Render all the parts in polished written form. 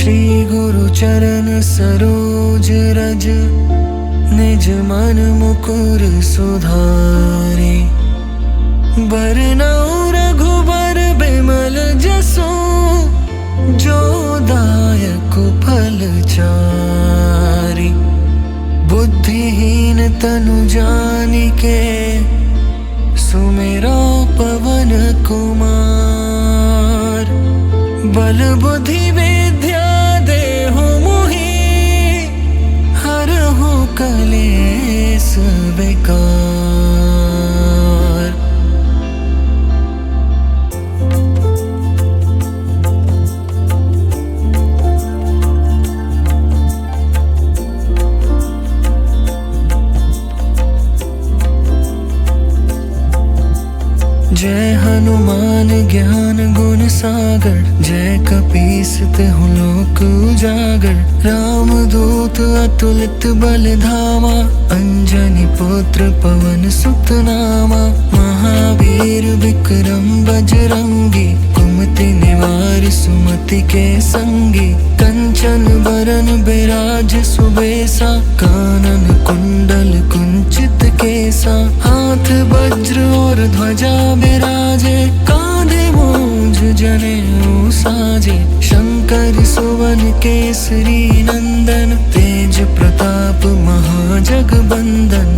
श्री गुरु चरण सरोज रज, निज मन मुकुर सुधारे। बरनउँ रघुबर बिमल जसु, जो दायक फल चारि। बुद्धिहीन तनु जानिके, सुमिरो पवन कुमार। बल बुद्धि विद्या देहु मोहि, हरहु कलेस विकार। जय हनुमान ज्ञान गुण सागर, जय कपीस तिहुँ लोक उजागर। रामदूत अतुलित बल धामा, अंजनी पुत्र पवन सुत नामा। महावीर विक्रम बजरंगी, कुमति निवार सुमति के संगी। कंचन बरन बिराज सुबेसा, कानन कुंडल कुंचित केसा। हाथ वज्र और ध्वजा बिराजे, कांधे मूंज जनेऊ साजे। शंकर सुवन केसरी नंदन, तेज प्रताप महाजगबंदन।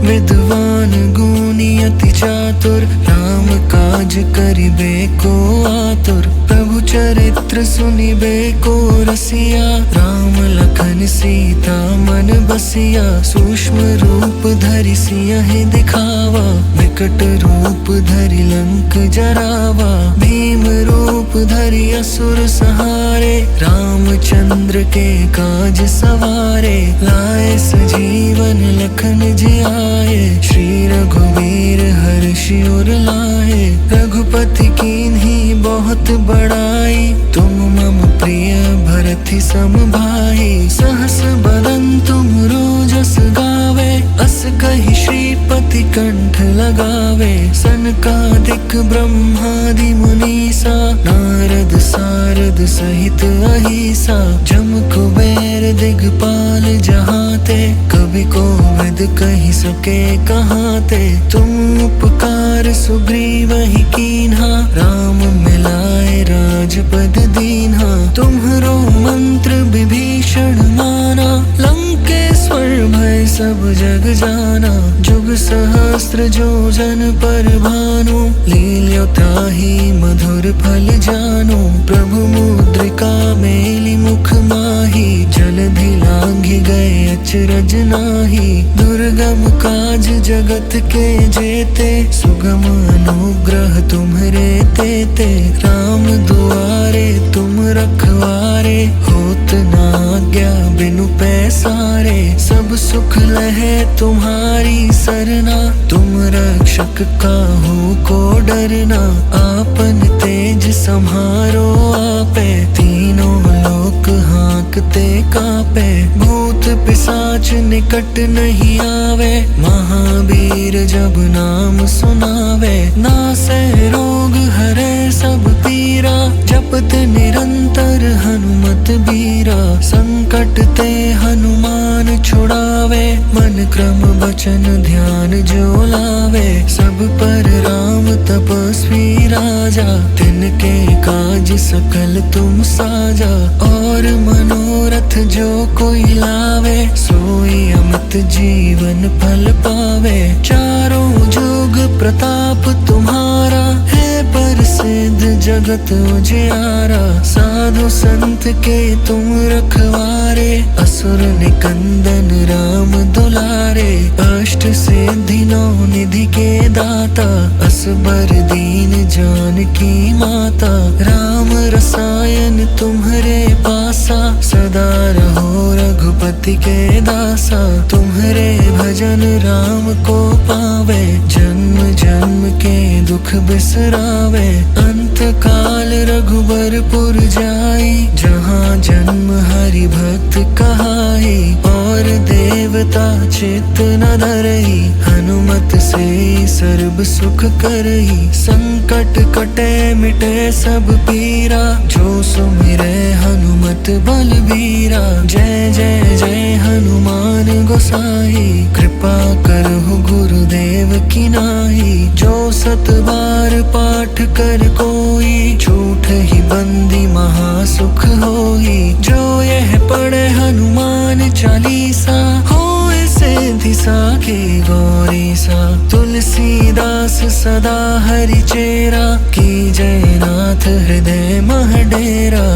विद्वान गुणी अति चातुर, राम काज करिबे को आतुर। प्रभु चरित्र सुनिबे को रसिया, राम लखन सीता मन बसिया। सूक्ष्म रूप धरि सियहि दिखावा, विकट रूप धरि लंक जरावा। भीम रूप धरि असुर संहारे, रामचंद्र के काज सवारे। लाए सजीवन लखन जियाए, श्री रघुवीर हर्षि उर लाए। रघुपति कीन्ही बहुत बड़ाई, तुम मम प्रिय भरति सम भाई। सहस बदन तुमरो जस गावे, अस कहि श्रीपति कंठ लगावे। सनकादिक ब्रह्मादि मुनीसा, नारद सारद सहित अहिसा। जम कुबेर दिगपाल जहाते, कवि कोविद कहि सके कहाते। तुम उपकार सुग्रीवहि कीन्हा, राम मिलाए राजपद दीन्हा। तुम्हरो मंत्र विभीषण माना, लंकेश्वर भय सब जग जाना। जुग सहस्त्र जो जन पर भानु, लील्यो ताहि मधुर फल जानु। प्रभु मुद्रिका मेलि मुख माहि, जलधि लांघि गए अचरज नाहि। दुर्गम काज जगत के जेते, सुगम अनुग्रह तुम्हरे तेते। राम दुआरे तुम रखवारे, होत न आज्ञा बिनु पैसारे। सब सुख लहे तुम्हारी सरना, तुम रक्षक काहू को डरना। आपन तेज सम्हारो आपे, तीनों लोक हाँकते कापे। भूत पिशाच निकट नहीं आवे, महावीर जब नाम सुनावे। नासै रोग हरै सब पीरा, जपत निरंतर हनुमत बीरा। संकट ते हनुमान छुड़ावे, मन क्रम वचन ध्यान जो लावे। सब पर राम तपस्वी राजा, तिनके काज सकल तुम साजा। और मनोरथ जो कोई लावे, सोई अमित जीवन फल पावे। चारों जुग प्रताप तुम्हारा, है प्रसिद्ध जगत उजियारा। साधु संत के तुम रखवारे, असुर निकंदन राम दुलारे। अष्ट सिद्धि नौ निधि के दाता, असबर दीन जानकी माता। राम रसायन तुम्हरे पासा, सदा रहो रघुपति के दासा। तुम्हरे भजन राम को पावे, जन्म जन्म के दुख बिसरावे। अंत काल रघुबरपुर जाई, जहाँ जन्म हरि भक्त कहाई। और देवता चित्त न धरई, हनुमत से सर्ब सुख करई। संकट कटे मिटे सब पीरा, जो सुमिरै हनुमत तुलित बलबीरा। जय जय जय हनुमान गोसाई, कृपा करहु गुरुदेव की नाई। जो सत बार पाठ कर कोई, झूठ ही बंदी महासुख होई। जो यह पढ़े हनुमान चालीसा, होए सिद्धि साखी गौरी सा। तुलसीदास सदा हरि चेरा, की जय नाथ हृदय मह डेरा।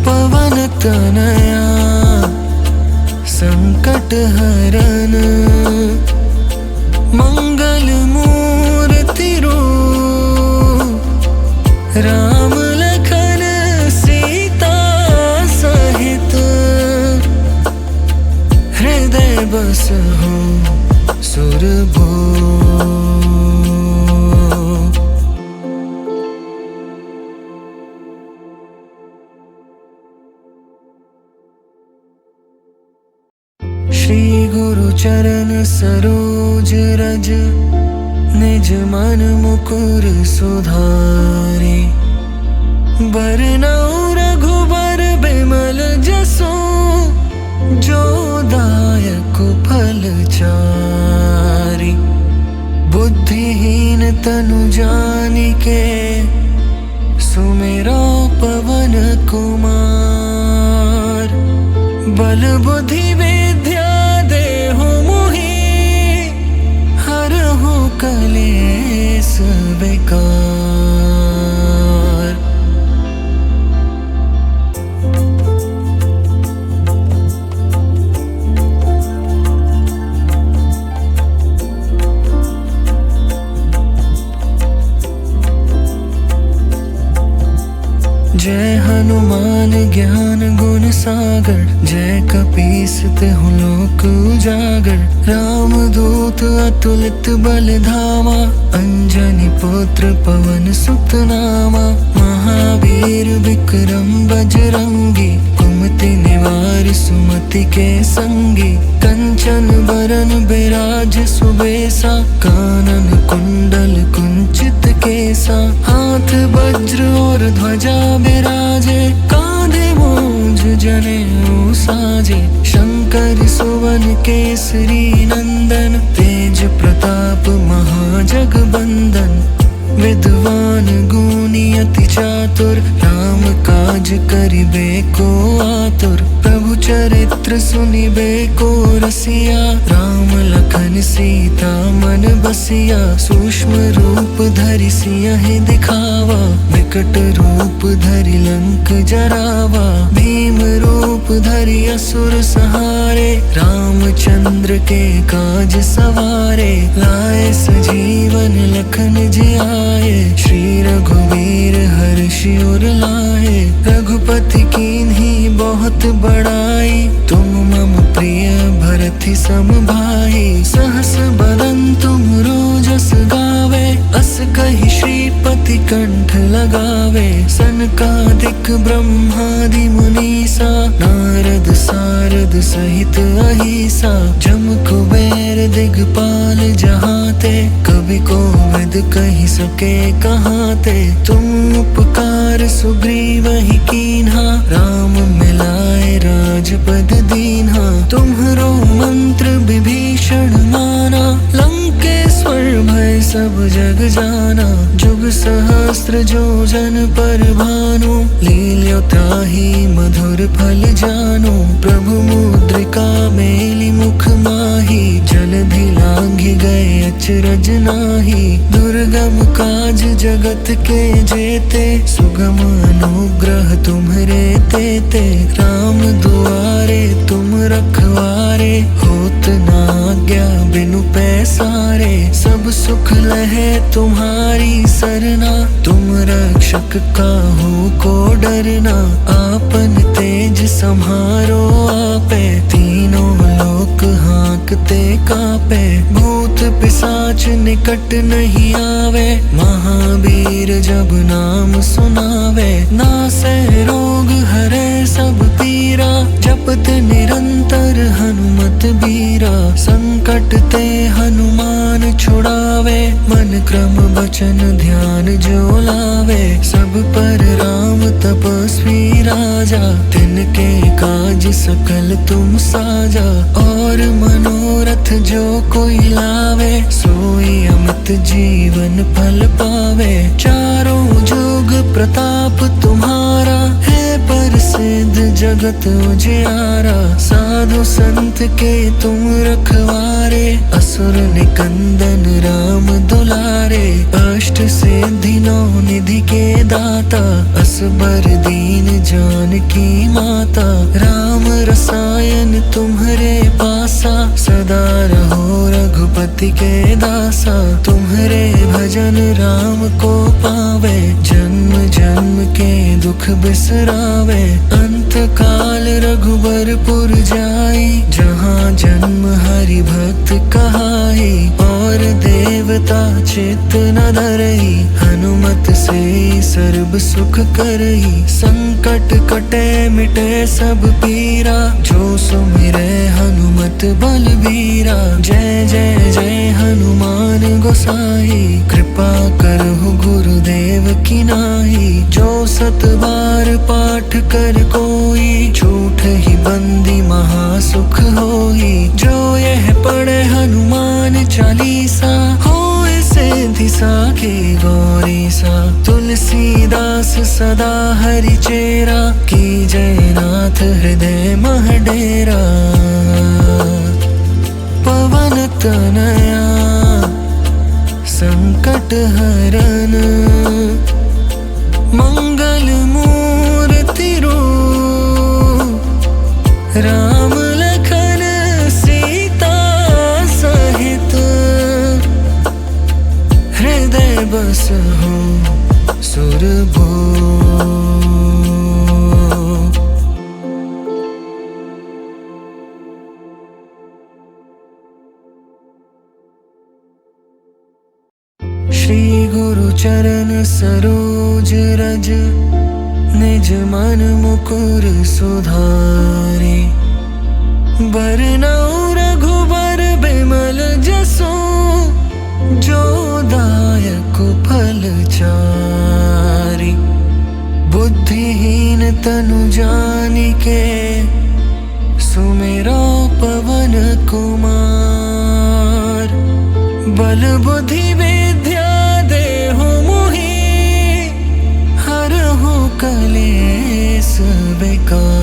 पवन तनया संकट हरन, मंगल मूर्ति रूप। राम लखन सीता सहित, हृदय बसहु सुरभूप। श्री गुरु चरण सरोज रज, निज मन मुकुर सुधारे। बरनउँ रघुबर बिमल जसु, जो दायक फल चारि। बुद्धिहीन तनु जानिके, सुमिरो पवन कुमार। बल बुद्धि विद्या देहु मोहि, हरहु कलेस विकार। जय हनुमान ज्ञान गुण सागर, जय कपीस तिहुँ लोक उजागर। राम दूत अतुलित बल धामा, अंजनी पुत्र पवन सुत नामा। महावीर विक्रम बजरंगी, कुमति निवार सुमति के संगी। कंचन बरन बिराज सुबेसा, कानन कुंडल कुंचित केसा। हाथ वज्र और ध्वजा बिराजे, कांधे मूंज जनेऊ साजे। शंकर सुवन केसरी नंदन, तेज प्रताप महाजगबंदन। विद्वान गुणी अति चातुर, राम काज करिबे को आतुर। प्रभु चरित्र सुनिबे को रसिया, राम लखन सीता मन बसिया। सूक्ष्म रूप धरि सियहि दिखावा, विकट रूप धरि लंक जरावा। भीम रूप धरि असुर संहारे, रामचंद्र के काज सवारे। लाए सजीवन लखन जियाए, श्री रघुवीर हर्षि उर लाए। रघुपति कीन्ही बहुत बड़ाई, तुम मम प्रिय भरति सम भाई। सहस बदन तुमरो जस गावे, अस कहि श्रीपति कंठ लगावे। सनकादिक ब्रह्मादि मुनीसा, नारद सारद सहित अहिसा। जम कुबेर दिगपाल जहाते, कवि कोविद कहि सके कहाते। तुम उपकार सुग्रीवहि कीन्हा, राम मिलाए राजपद दीन्हा। तुम्हरो मंत्र विभीषण माना, लंकेश्वर भय सब जग जाना। जुग सहस्त्र जो जन पर भानु, लील्यो ताहि मधुर फल जानु। प्रभु मुद्रिका मेलि मुख माहि, जलधि लांघि गए अचरज नाहि। दुर्गम काज जगत के जेते, सुगम अनुग्रह तुम्हरे तेते। राम दुआरे तुम रखवारे, होत न आज्ञा बिनु पैसारे। सब सुख लहे तुम्हारी सरना, तुम रक्षक काहू को डरना। आपन तेज सम्हारो आपे, तीनों लोक हाँकते कापे। भूत पिशाच निकट नहीं आवे, महावीर जब नाम सुनावे। नासै रोग हरै सब पीरा, जपत निरंतर अंतर हनुमत बीरा, संकट ते हनुमान छुड़ावे, मन क्रम वचन ध्यान जो लावे। सब पर राम तपस्वी राजा, तिनके काज सकल तुम साजा। और मनोरथ जो कोई लावे, सोई अमित जीवन फल पावे। चारों जुग प्रताप तुम्हारा, है प्रसिद्ध जगत उजियारा। साधु संत के तुम रखवारे, असुर निकंदन राम दुलारे। अष्ट सिद्धि नौ निधि के दाता, असबर दीन जानकी माता। राम रसायन तुम्हरे पासा, सदा रहो रघुपति के दासा। तुम्हरे भजन राम को पावे, जन्म जन्म के दुख बिसरावे। अंत काल रघुबरपुर जाई, जहाँ जन्म हरि भक्त कहाई। और देवता चित्त न धरई, हनुमत से सर्ब सुख करई। संकट कटे मिटे सब पीरा, जो सुमिरे हनुमत बलबीरा। जय जय जय हनुमान गोसाई, कृपा करहु गुरुदेव की नाई। जो सत बार पाठ कर कोई, झूठ ही बंदी महासुख होई। जो यह पढ़े हनुमान चालीसा, होए सिद्धि साखी गौरी सा। तुलसीदास सदा हरि चेरा, की जय नाथ हृदय मह डेरा। पवन तनया संकट हरन, मंगल मूर्ति रूप। राम लखन सीता सहित, हृदय बसहु सुरभूप। श्री गुरु चरण सरोज रज, निज मन मुकुर सुधारे। बरनउँ रघुबर बिमल जसु, जो दायक फल चारि। बुद्धिहीन तनु जानिके, सुमिरो पवन कुमार। बल बुद्धि विद्या देहु मोहि, हरहु कलेस विकार।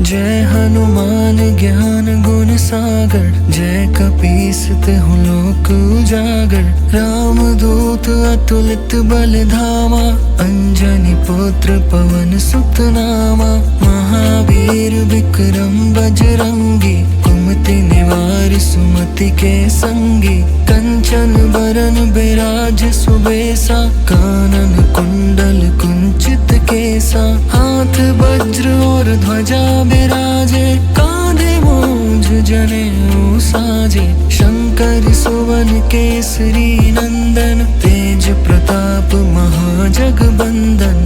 जय हनुमान ज्ञान गुण सागर, जय कपीस तिहुँ लोक उजागर। राम दूत अतुलित बल धामा, अंजनी पुत्र पवन सुत नामा। महावीर विक्रम बजरंगी, कुमति निवार सुमति के संगी। कंचन बरन बिराज सुबेसा, कानन कुंडल कुंचित केसा। हाथ वज्र और ध्वजा बिराजे, कांधे मूंज जनेऊ साजे। शंकर सुवन केसरी नंदन, तेज प्रताप महाजगबंदन।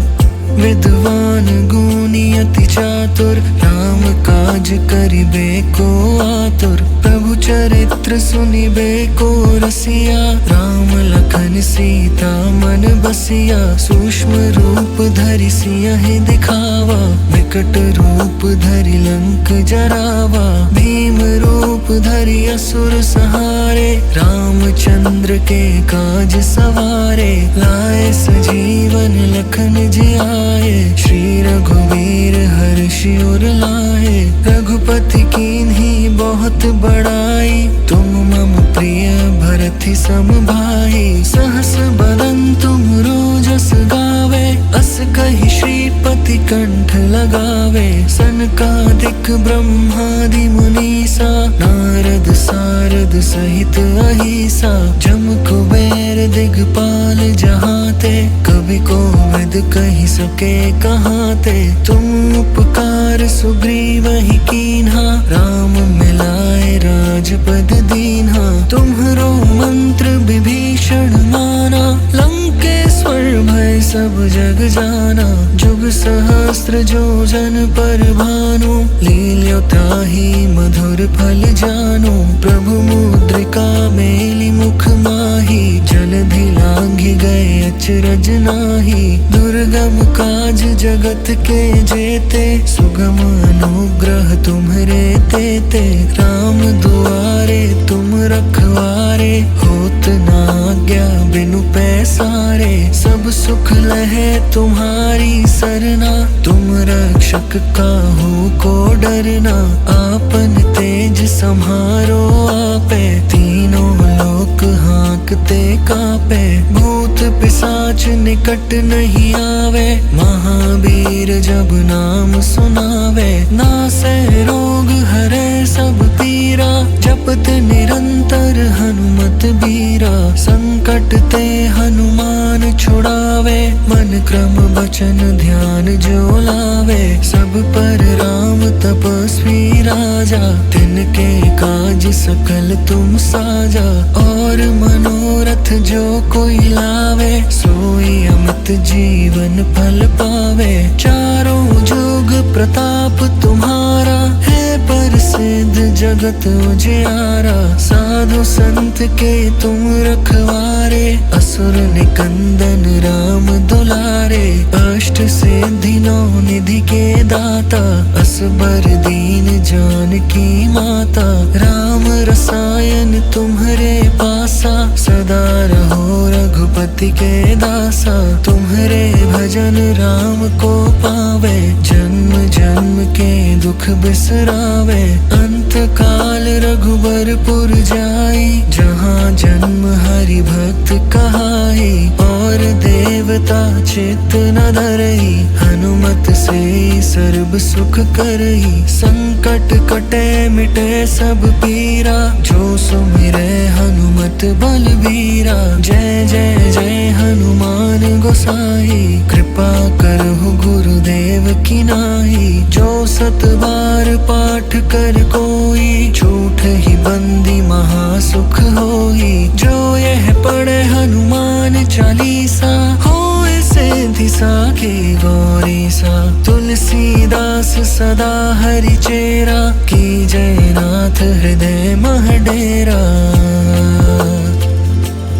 विद्वान गुणी अति चातुर, राम काज करिबे को आतुर। प्रभु चरित्र सुनिबे को रसिया, राम लखन सीता मन बसिया। सूक्ष्म रूप धरि सियहि दिखावा, विकट रूप धरि लंक जरावा। भीम रूप धरि असुर संहारे, रामचंद्र के काज सवारे। लाए सजीवन लखन जियाए, श्री रघुवीर हर्षि उर लाए। रघुपति कीन्ही बहुत बड़ाई, तुम मम प्रिय भरति सम भाई। सहस बदन तुम रोजस गावे, अस कहि श्रीपति कंठ लगावे। सनकादिक ब्रह्मादि मुनीसा, नारद सारद सहित अहिसा। जम कुबेर दिगपाल जहाते, कबि कवि कोविद कही सके कहाँ ते। तुम उपकार सुग्रीव ही कीन्हा, राम मिलाए राजपद दीन्हा। तुम्हरो मंत्र विभीषण माना, लंकेश्वर भय सब जग जाना। जुग सहस्त्र जो जन पर भानु, लील्यो ताहि मधुर फल जानु। प्रभु मुद्रिका मेलि मुख माही, जलधि लांघि गए अचरज नाही। दुर्गम काज जगत के जेते, सुगम अनुग्रह तुम्हरे तेते। राम दुआरे तुम रखवारे, होत न आज्ञा बिनु पैसारे। सब सुख लहे तुम्हारी सरना, तुम रक्षक काहू को डरना। आपन तेज सम्हारो आपे, तीनों लोक हाँकते कापे। भूत पिशाच निकट नहीं आवे, महावीर जब नाम सुनावे। नासै रोग हरै सब पीरा, जपत निरंतर हनुमत बीरा। संकट ते हनुमान छुड़ावे, मन क्रम वचन ध्यान जो लावे। सब पर राम तपस्वी राजा, तिनके काज सकल तुम साजा। और मनोरथ जो कोई लावे, सोई अमित जीवन फल पावे। चारों जुग प्रताप तुम्हारा, है प्रसिद्ध जगत उजियारा। साधु संत के तुम रखवारे, असुर निकंदन राम दुलारे। अष्ट सिद्धि नौ निधि के दाता, असबर दीन जानकी माता। राम रसायन तुम्हरे पासा, सदा रहो रघुपति के दासा। तुम्हरे भजन राम को पावे, जन्म जन्म के दुख बिसरावे। अंत काल रघुबरपुर जाई, जहाँ जन्म हरि भक्त कहाई। और देवता चित्त न धरई, हनुमत से सर्व सुख करई। संकट कटे मिटे सब पीरा, जो सुमिरै हनुमत बलबीरा। जय जय जय हनुमान गोसाई, कृपा करहु गुरुदेव की नाई। जो सत बार पाठ कर कोई, झूठ ही बंदी महासुख होई। जो यह पढ़े हनुमान चालीसा, होए सिद्धि साखी गौरी सा। तुलसीदास सदा हरि चेरा, की जय नाथ हृदय मह डेरा।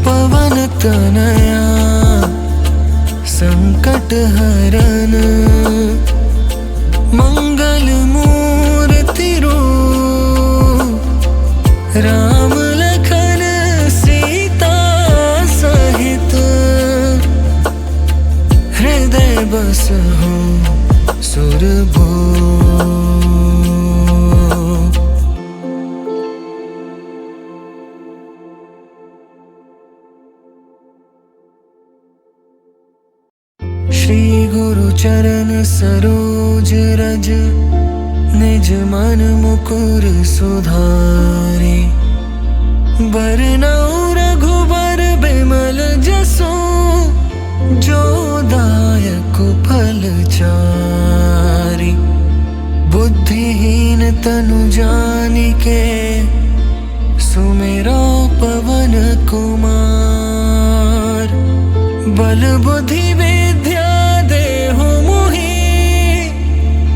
पवन तनया संकट हरन, मंगल मूर्ति रूप। राम लखन सीता सहित, हृदय बसहु सुरभूप। श्री गुरु चरण सरोज रज, निज मन मुकुर सुधारे। बरनउँ रघुबर बिमल जसु, जो दायक फल चारि। बुद्धिहीन तनु जानिके, सुमिरो पवन कुमार। बल बुद्धि विद्या देहु मोहि,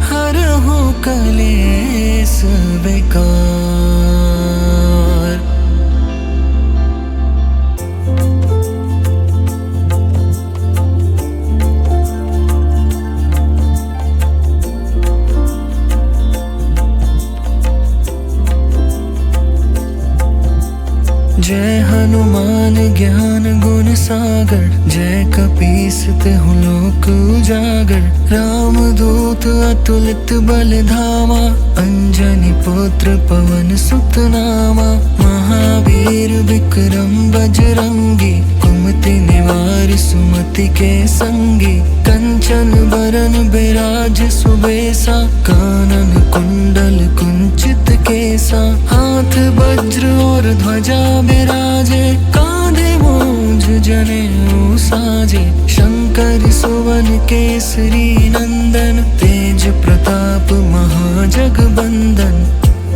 हरहु कलेस विकार। जय हनुमान ज्ञान गुण सागर, जय कपीस तिहुँ लोक उजागर। राम दूत अतुलित बल धामा, अंजनी पुत्र पवन सुत नामा। महावीर विक्रम बजरंगी, कुमति निवार सुमति के संगी। कंचन बरन बिराज सुबेसा, कानन कुंडल कुंचित केसा। हाथ वज्र और ध्वजा बिराजे, कांधे मूंज जनेऊ साजे। शंकर सुवन केसरी नंदन, तेज प्रताप महाजगबंदन।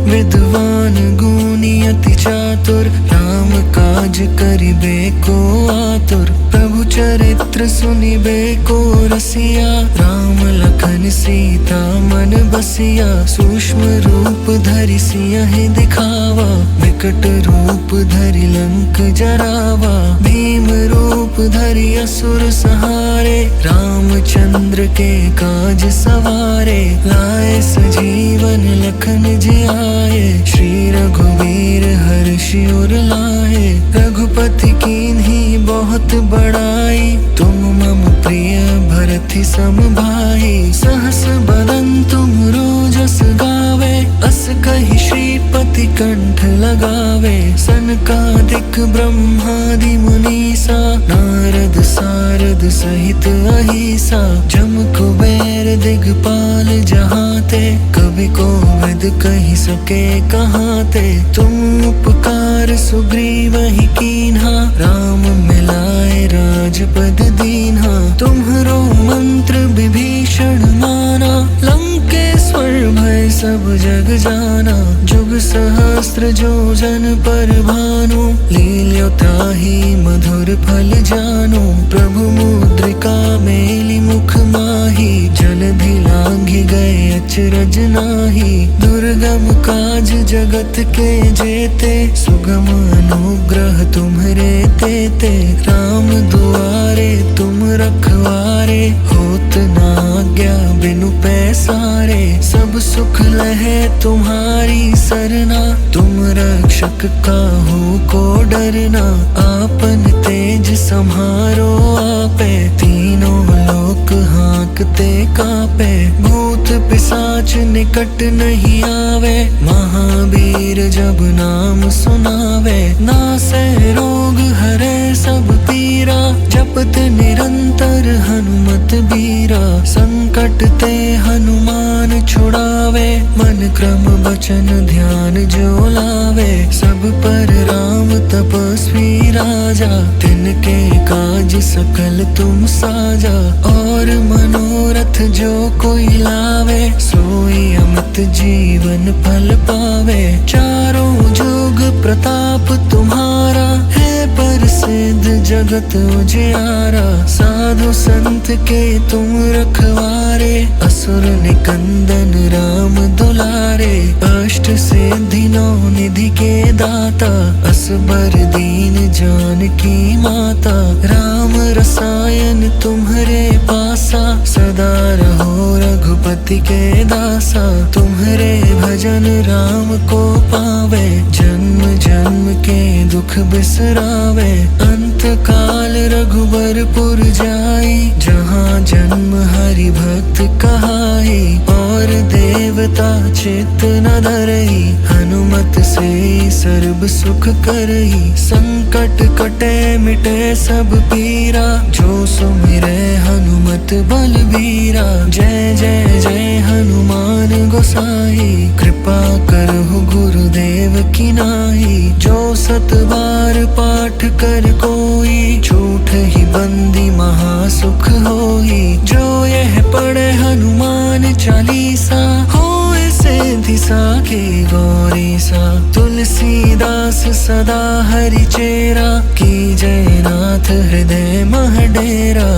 विद्वान गुणी अति चातुर, राम काज करिबे को आतुर। प्रभु चरित्र सुनिबे को रसिया, राम लखन सीता मन बसिया। सूक्ष्म रूप धरि सियहि दिखावा, विकट रूप धरि लंक जरावा। भीम रूप धरि असुर संहारे, रामचंद्र के काज सवारे। लाए सजीवन लखन जियाए, श्री रघुवीर हर्षि उर लाए। रघुपति कीन्ही बहुत बड़ाई, तुम मम प्रिय भरति सम भाई। सहस बदन तुम रोजस गावे, अस कहि श्रीपति कंठ लगावे। सनकादिक ब्रह्मादि मुनीसा, नारद सारद सहित अहिसा। जम कुबेर दिगपाल जहाते, कवि कोविद कहि सके कहाते। तुम उपकार सुग्रीवहि कीन्हा, राम मिलाए राजपद दीन्हा। तुम्हरो मंत्र विभीषण माना, लंकेश्वर भय सब जग जाना। जुग सहस्त्र जो जन पर भानु, लील्यो ताहि मधुर फल जानु। प्रभु मुद्रिका मेलि मुख माहि, जलधि लांघि गए अचरज नाहि। दुर्गम काज जगत के जेते, सुगम अनुग्रह तुम्हरे तेते। राम दुआरे तुम रखवारे, होत न आज्ञा बिनु पैसारे। सब सुख लहे तुम्हारी सरना, तुम रक्षक काहू को डरना। आपन तेज सम्हारो आपे, तीनों लोक हाँकते कापे। भूत पिशाच निकट नहीं आवे, महावीर जब नाम सुनावे। नासै रोग हरै सब पीरा, जपत निरंतर हनुमत बीरा। संकट ते हनुमान छुड़ावे, मन क्रम वचन ध्यान जो लावे। सब पर राम तपस्वी राजा, तिनके काज सकल तुम साजा। और मनोरथ जो कोई लावे, सोई अमित जीवन फल पावे। चारों जुग प्रताप तुम्हारा, है प्रसिद्ध जगत उजियारा। साधु संत के तुम रखवारे, असुर निकंदन राम दुलारे। अष्ट सिद्धि नौ निधि के दाता, असबर दीन जानकी माता। राम रसायन तुम्हरे पासा, सदा रहो रघुपति के दासा। तुम्हरे भजन राम को पावे, जन्म जन्म के दुख बिसरावे। अंत काल रघुबरपुर जाई, जहाँ जन्म हरि भक्त कहाई। और देवता चित्त न धरई, हनुमत से सर्व सुख करई। संकट कटे मिटे सब पीरा, जो सुमिरै हनुमत बलबीरा। जय जय जय हनुमान गोसाई, कृपा करहु गुरुदेव की नाई। जो सत बार पाठ कर कोई, झूठ ही बंदी महासुख होई। जो यह पढ़े हनुमान चालीसा, होए सिद्धि साखी गौरी सा। तुलसीदास सदा हरि चेरा, की जय नाथ हृदय मह डेरा।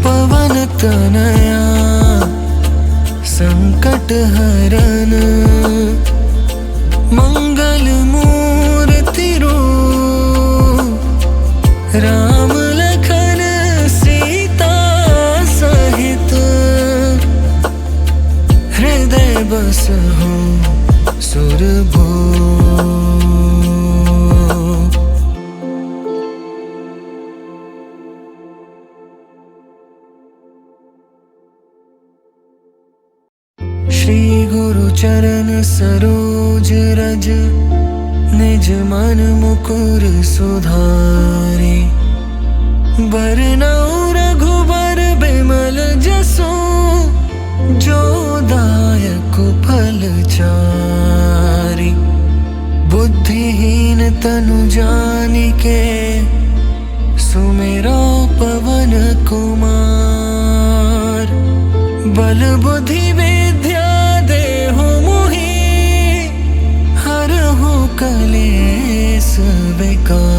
पवन तनया संकट हरन, मंगल मूर्ति रूप। राम लखन सीता सहित, हृदय बसहु सुरभूप। श्री गुरु चरण सरोज रज, निज मन मुकुर सुधारे। बरनउँ रघुबर बिमल जसु, जो दायक फल चारि। बुद्धिहीन तनु जानिके, सुमेरो पवन कुमार। बल बुद्धि विद्या देहु मोहि, हरहु कलेस विकार।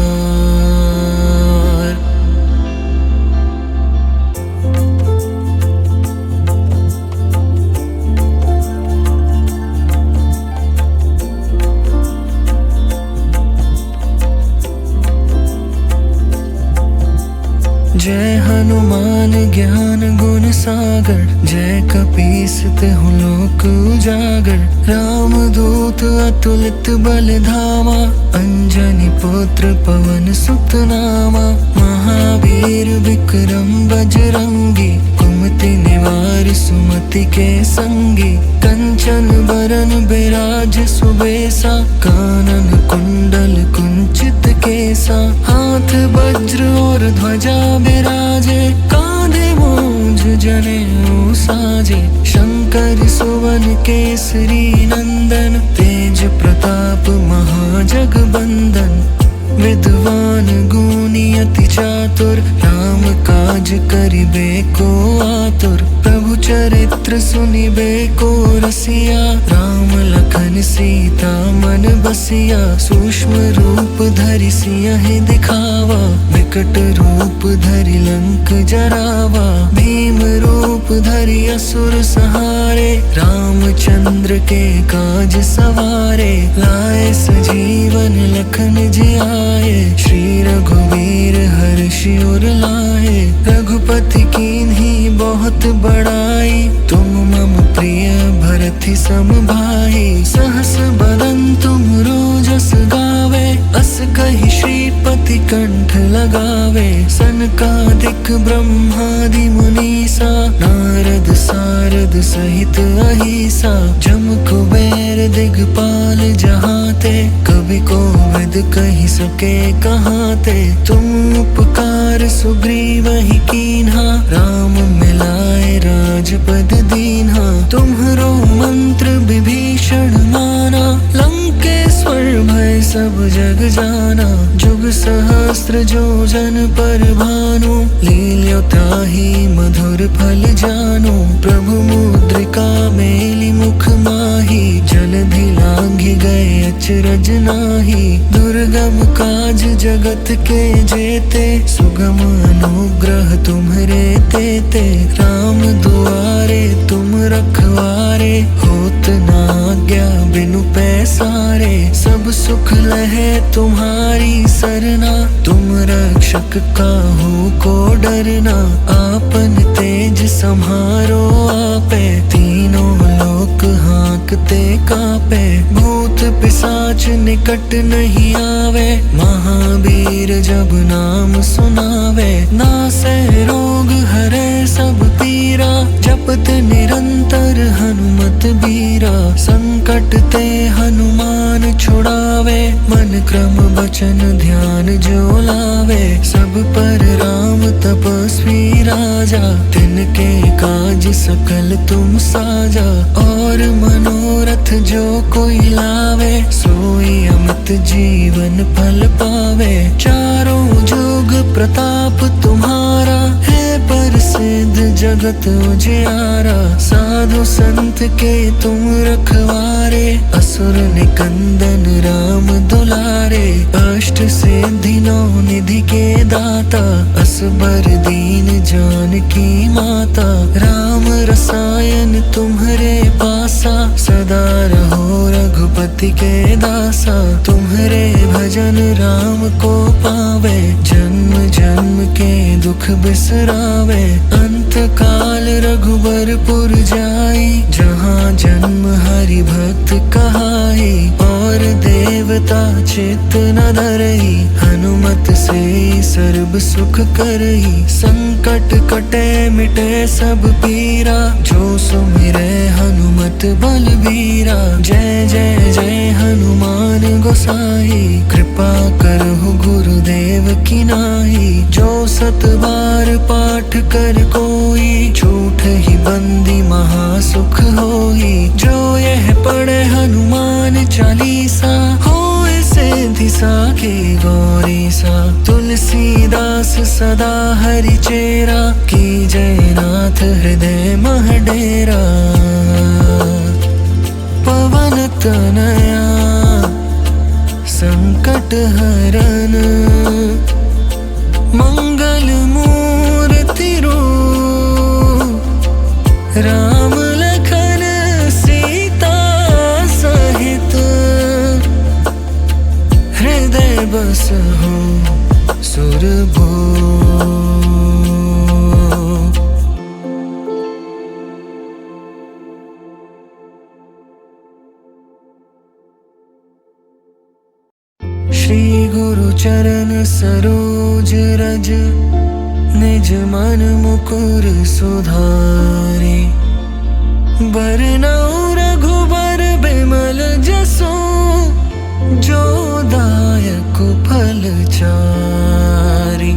जय हनुमान ज्ञान गुण सागर, जय कपीस तिहुँ लोक उजागर। राम दूत अतुलित बल धामा, अंजनी पुत्र पवन सुत नामा। महावीर विक्रम बजरंगी, कुमति निवार सुमति के संगी। कंचन बरन बिराज सुबेसा, कानन कुंडल कुंचित केसा। हाथ वज्र और ध्वजा बिराजे, कांधे मूंज जनेऊ साजे। शंकर सुवन केसरी नंदन, तेज प्रताप महाजगबंदन। विद्वान गुणी अति चातुर, राम काज करिबे को आतुर। प्रभु चरित्र सुनिबे को रसिया, राम लखन सीता मन बसिया। सूक्ष्म रूप धरि सियहि दिखावा, विकट रूप धरि लंक जरावा। भीम रूप धरि असुर संहारे, रामचंद्र के काज सवारे। लाए सजीवन लखन जियाए, श्री रघुवीर हर्षि उर लाए। रघुपति कीन्ही बहुत बड़ाई, तुम मम प्रिय भरति सम भाई। सहस बदन तुम रोजस गावे, अस कहि श्रीपति कंठ लगावे। सनकादिक ब्रह्मादि मुनीसा, नारद सारद सहित अहिसा। जम कुबेर दिगपाल जहाते, कवि कोविद कहि सके कहाते। तुम उपकार सुग्रीवहि कीन्हा, राम मिलाए राजपद दीन्हा। तुम्हरो मंत्र विभीषण माना, लंकेश्वर भय सब जग जाना। जुग सहस्त्र जो जन पर भानु, लील्यो ताहि मधुर फल जानु। प्रभु मुद्रिका मेलि मुख माहि, जलधि लांघि गए अचरज नाहि। दुर्गम काज जगत के जेते, सुगम अनुग्रह तुम्हरे तेते। राम दुआरे तुम रखवारे, होत न आज्ञा बिनु पैसारे। सब सुख लहे तुम्हारी सरना, तुम रक्षक काहू को डरना। आपन तेज सम्हारो आपे, तीनों लोक हाँकते कापे। भूत पिशाच निकट नहीं आवे, महावीर जब नाम सुनावे। नासै रोग हरै सब पीरा, जपत निरंतर हनुमत बीरा। संकट ते हनुमान छुड़ावे, मन क्रम वचन ध्यान जो लावे। सब पर राम तपस्वी राजा, तिनके काज सकल तुम साजा। और मनोरथ जो कोई लावे, सोई अमित जीवन फल पावे। चारों जुग प्रताप तुम्हारा, है प्रसिद्ध जगत उजियारा। साधु संत के तुम रखवारे, असुर निकंदन राम दुलारे। अष्ट सिद्धि नौ निधि के दाता, असबर दीन जानकी माता। राम रसायन तुम्हरे पासा, सदा रहो रघुपति के दासा। तुम्हरे भजन राम को पावे, जन्म जन्म के दुख बिसरावे। अंत काल रघुबरपुर जाई, जहाँ जन्म हरि भक्त कहाई। और देवता चित्त न धरई, हनुमत से सर्व सुख करई। संकट कटे मिटे सब पीरा, जो सुमिरै हनुमत बलबीरा। जय जय जय हनुमान गोसाई, कृपा करहु गुरुदेव की नाई। जो सत बार पाठ कर कोई, झूठ ही बंदी महासुख होई। जो यह पढ़े हनुमान चालीसा, होए सिद्धि साखी गौरीसा। तुलसीदास सदा हरि चेरा, की जयनाथ हृदय मह डेरा। पवन तनया संकट हरन, मंगल मूर्ति रूप, राम लखन सीता सहित, हृदय बसहु सुरभूप। श्री गुरु चरण सरोज रज, निज मन मुकुर सुधारे। बरनउँ रघुबर बिमल जसु, जो दायक फल चारि।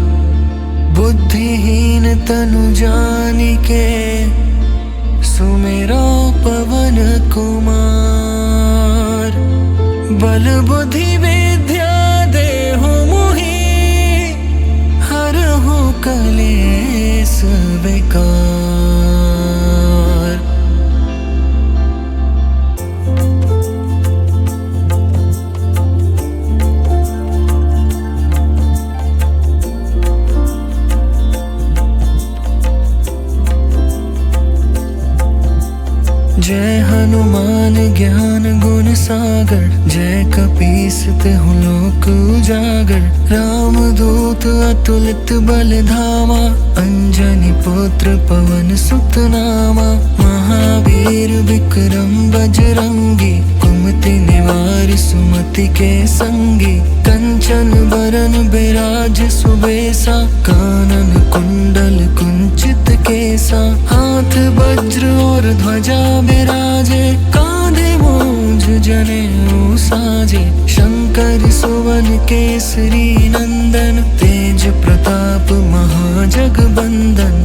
बुद्धिहीन तनु जानिके, सुमिरो पवन कुमार। बल बुद्धि विद्या देहु मोहि, हरहु कलेस विकार। जय हनुमान ज्ञान गुण सागर, जय कपीस तिहुँ लोक उजागर। राम दूत अतुलित बल धामा, अंजनी पुत्र पवन सुत नामा। महावीर विक्रम बजरंगी, कुमति निवार सुमति के संगी। कंचन बरन बिराज सुबेसा, कानन कुंडल कुंचित केसा। हाथ वज्र और ध्वजा बिराजे, कांधे मूंज जनेऊ साजे। शंकर सुवन केसरी नंदन, तेज प्रताप महाजगबंदन।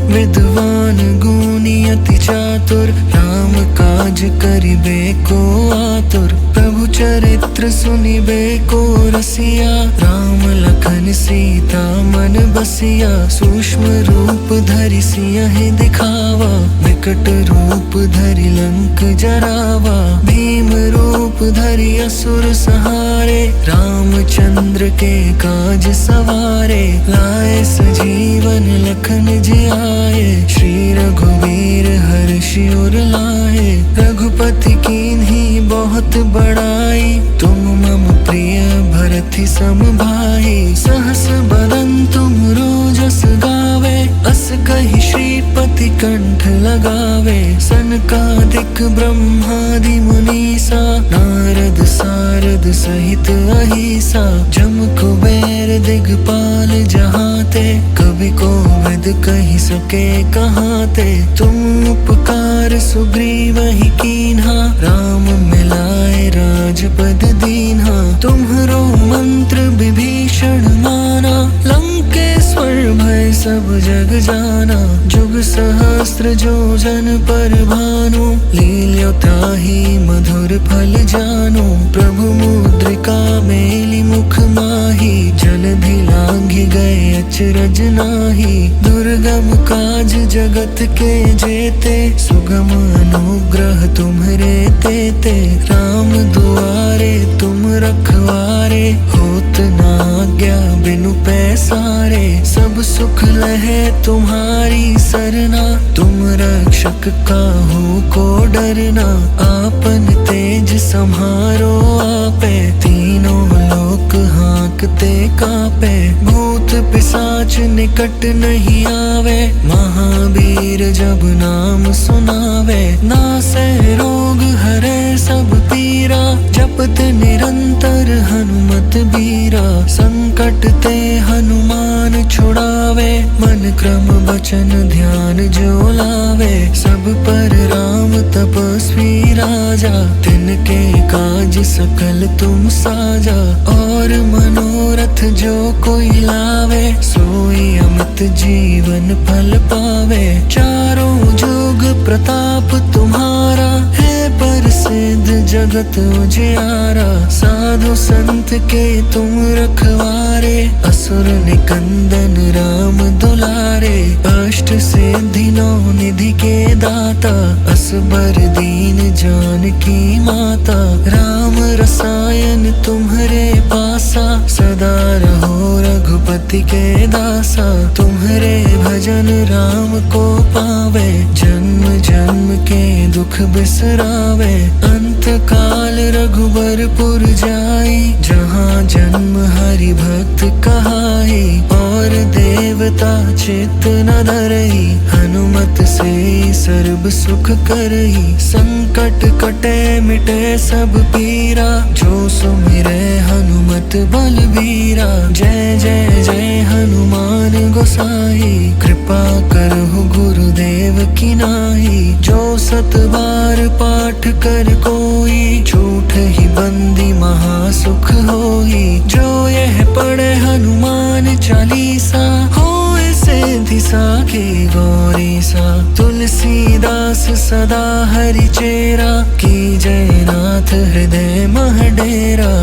विद्वान गुणी अति चातुर, राम काज करिबे को आतुर। प्रभु चरित्र सुनिबे को रसिया, राम लखन सीता मन बसिया। सूक्ष्म रूप धरि सियहि दिखावा, विकट रूप धरि लंक जरावा। भीम रूप धरि असुर संहारे, रामचंद्र के काज सवारे। लाए सजीवन लखन जियाए, श्री रघुवीर हर्षि उर लाए। रघुपति कीन्ही बहुत बड़ाई, तुम मम प्रिय भरति सम भाई। सहस बदन तुम रोजस गावे, अस कहि श्रीपति कंठ लगावे। सनकादिक ब्रह्मादि मुनीसा, नारद सारद सहित अहिसा। जम कुबेर दिगपाल जहाते, कवि कोविद कहि सके कहाते। तुम उपकार सुग्रीवहि कीन्हा, राम मिलाए राजपद दीन्हा। तुम्हरो मंत्र विभीषण माना, लंकेश्वर भय सब जग जाना। जुग सहस्त्र जो जन पर भानु, लील्यो ताहि मधुर फल जानु। प्रभु मुद्रिका मेलि मुख माहि, जलधि लांघि गए अचरज नाही। दुर्गम काज जगत के जेते, सुगम अनुग्रह तुम्हरे तेते। राम दुआरे तुम रखवारे, होत न आज्ञा बिनु पैसारे। सब सुख लहे तुम्हारी सरना, तुम रक्षक काहू को डरना। आपन तेज सम्हारो आपे, तीनों लोक हाँकते कापे। भूत पिशाच निकट नहीं आवे, महावीर जब नाम सुनावे। नासै रोग हरै सब पीरा, जपत निरंतर हनुमत बीरा। संकट ते हनुमान छुड़ावे, मन क्रम वचन ध्यान जो लावे। सब पर राम तपस्वी राजा, तिनके काज सकल तुम साजा। और मनोरथ जो कोई लावे, सोई अमित जीवन फल पावे। चारों जुग प्रताप तुम्हारा है, प्रसिद्ध जगत उजियारा, साधु संत के तुम रखवारे, असुर निकंदन राम दुलारे, अष्ट सिद्धि नौ निधि के दाता, असबर दीन जानकी माता, राम रसायन तुम्हारे पासा, सदा रहो रघुपति के दासा, तुम्हारे भजन राम को पावे, जन्म जन्म के दुख बिसरावे, अंत काल रघुबरपुर जाई, जहाँ जन्म हरि भक्त कहाई, और देवता चित्त न धरई, हनुमत से सर्ब सुख करई, संकट कटे मिटे सब पीरा, जो सुमिरे हनुमत बलबीरा, जय जय जय हनुमान गोसाई, कृपा करहु गुरुदेव की नाई, जो सत बार पाठ कर कोई, झूठ ही बंदी महासुख होई, जो यह पढ़े हनुमान चालीसा, होए सिद्धि साखी गौरी सा, तुलसीदास सदा हरि चेरा, की जयनाथ हृदय मह डेरा,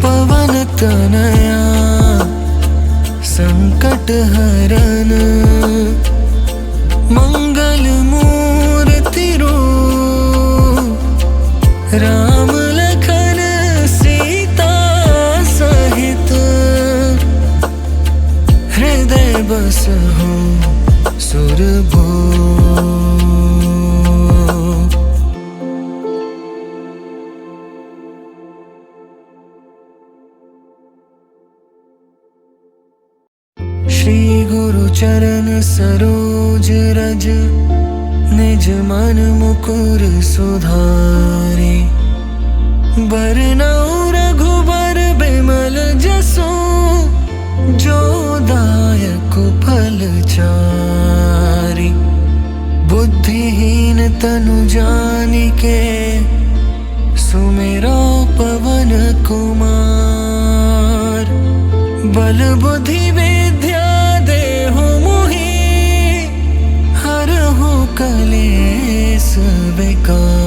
पवन तनया संकट हरन, मंगल मूर्ति रूप, राम लखन सीता सहित, हृदय बसहु सुरभूप। श्री गुरु चरण सरोज रज, निज मन मुकुर सुधारे, बरनउँ रघुबर बिमल जसु, जो दायक फल चारि, बुद्धिहीन तनु जानिके, सुमिरो पवन कुमार, बल बुद्धि विद्या देहु मोहि, हरहु कलेस विकार।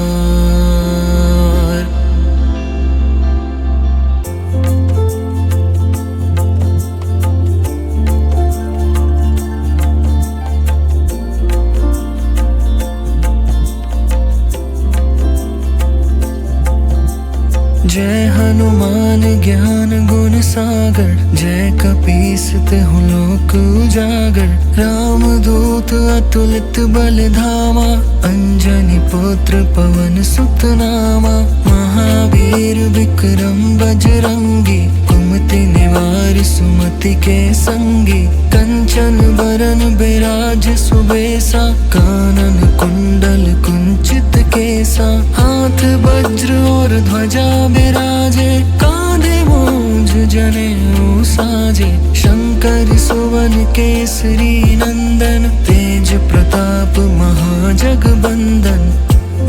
जय हनुमान ज्ञान गुण सागर, जय कपीस तिहुँ लोक उजागर, राम दूत अतुलित बल धामा, अंजनी पुत्र पवन सुत नामा, महावीर विक्रम बजरंगी, कुमति निवार सुमति के संगी, कंचन बरन बिराज सुबेसा, कानन कुंडल कुंचित केसा, हाथ वज्र और ध्वजा बिराजे, कांधे मूंज जनेऊ साजे, शंकर सुवन केसरी नंदन, तेज प्रताप महाजगबंदन,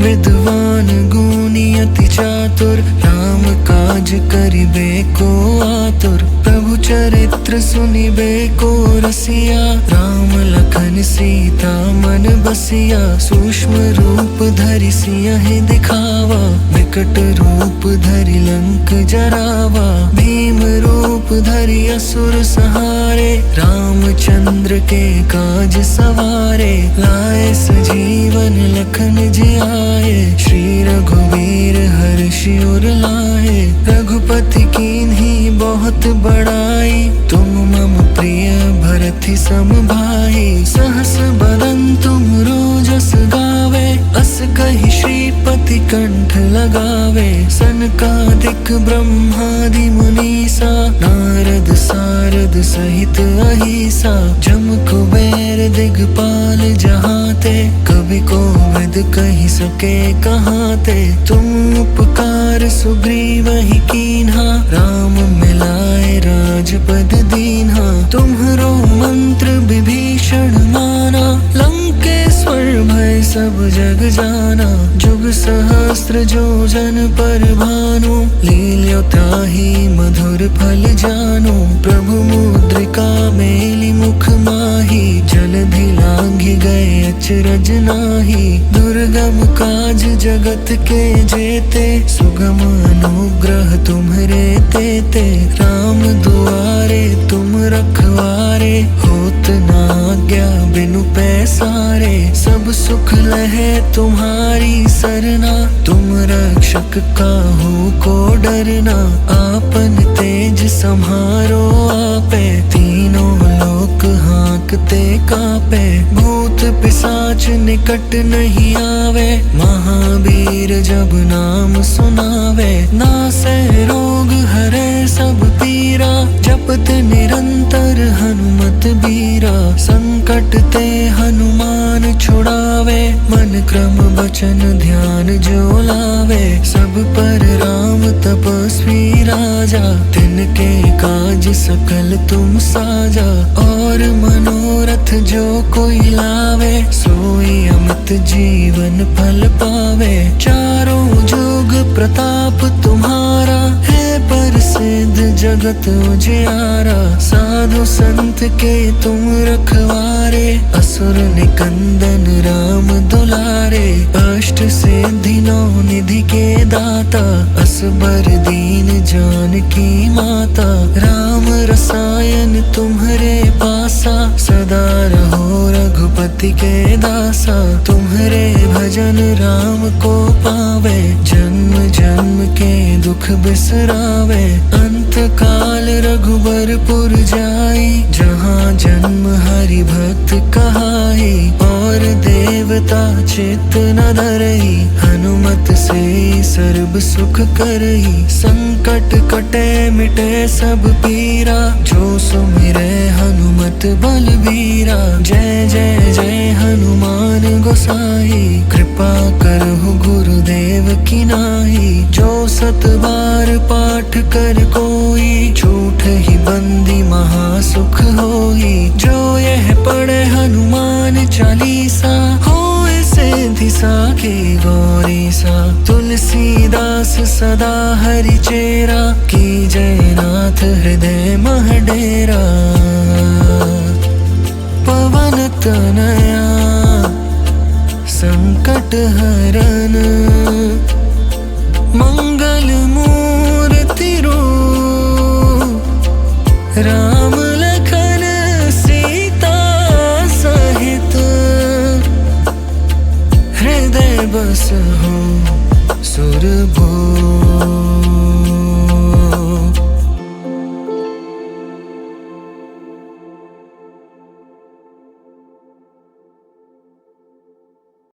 विद्वान गुणी अति चातुर, राम काज करिबे को आतुर, प्रभु चरित्र सुनिबे को रसिया, राम लखन सीता मन बसिया, सूक्ष्म रूप धरि सियहि दिखावा, विकट रूप धरि लंक जरावा, भीम रूप धरि असुर संहारे, रामचंद्र के काज सवारे, लाए सजीवन लखन जियाए, श्री रघुवीर हर्षि उर लाए, रघुपति कीन्ही बहुत बड़ाई, तुम मम प्रिय भरति सम भाई, सहस बदन तुम रोजस गावे, अस कहि श्रीपति कंठ लगावे, सनकादिक ब्रह्मादि मुनीसा, नारद सारद सहित अहिसा, जम कुबेर दिगपाल जहाते, कवि कोविद कहि सके कहाते, तुम उपकार सुग्रीवहि कीन्हा, राम मिलाए राजपद दीन्हा, तुम्हरो मंत्र विभीषण माना, लंकेश्वर भय सब जग जाना, जुग सहस्त्र जो जन पर भानु, लील्यो ताहि मधुर फल जानु, प्रभु मुद्रिका मेलि मुख माहि, जलधि लांघि गए अचरज नाही। दुर्गम काज जगत के जेते, सुगम अनुग्रह तुम्हरे तेते। राम दुआरे तुम रखवारे, होत ना आज्ञा बिनु पैसारे। सब सुख लहे तुम्हारी सरना, तुम रक्षक काहू को डरना। आपन तेज सम्हारो आपे, तीनों लोक हाँकते कापे। भूत पिशाच निकट नहीं आवे, महावीर जब नाम सुनावे। नासै रोग हरै सब पीरा, जपत निरंतर हनुमत बीरा। संकट ते हनुमान छुड़ावे, मन क्रम वचन ध्यान जो लावे। सब पर राम तपस्वी राजा, तिनके काज सकल तुम साजा। और मनोरथ जो कोई लावे, सोई अमित जीवन फल पावे। चारों जुग प्रताप तुम्हारा, है प्रसिद्ध जगत उजियारा। साधु संत के तुम रखवारे, असुर निकंदन राम दुलारे। अष्ट सिद्धि नौ निधि के दाता, असबर दीन जानकी माता। राम रसायन तुम्हरे पासा, सदा रहो रघुपति के दासा। तुम्हरे भजन राम को पावे, जन्म जन्म के दुख बिसरावे। अंत काल रघुबरपुर जाई, जहाँ जन्म हरि भक्त कहाई। और देवता चित्त न धरई, हनुमत से सर्व सुख करई। संकट कटे मिटे सब पीरा, जो सुमिरै हनुमत बलबीरा। जय जय जय हनुमान गोसाई, कृपा करहु गुरुदेव की नाई। जो सत बार पाठ कर कोई, छूट ही बंदी महासुख होई। जो यह पढ़े हनुमान चालीसा, होए सिद्धि साखी गौरी सा। तुलसीदास सदा हरि चेरा, की जय नाथ हृदय मह डेरा। पवन तनया संकट हरन, मंगल मूर्ति रूप। राम लखन सीता सहित, हृदय बसहु सुरभूप।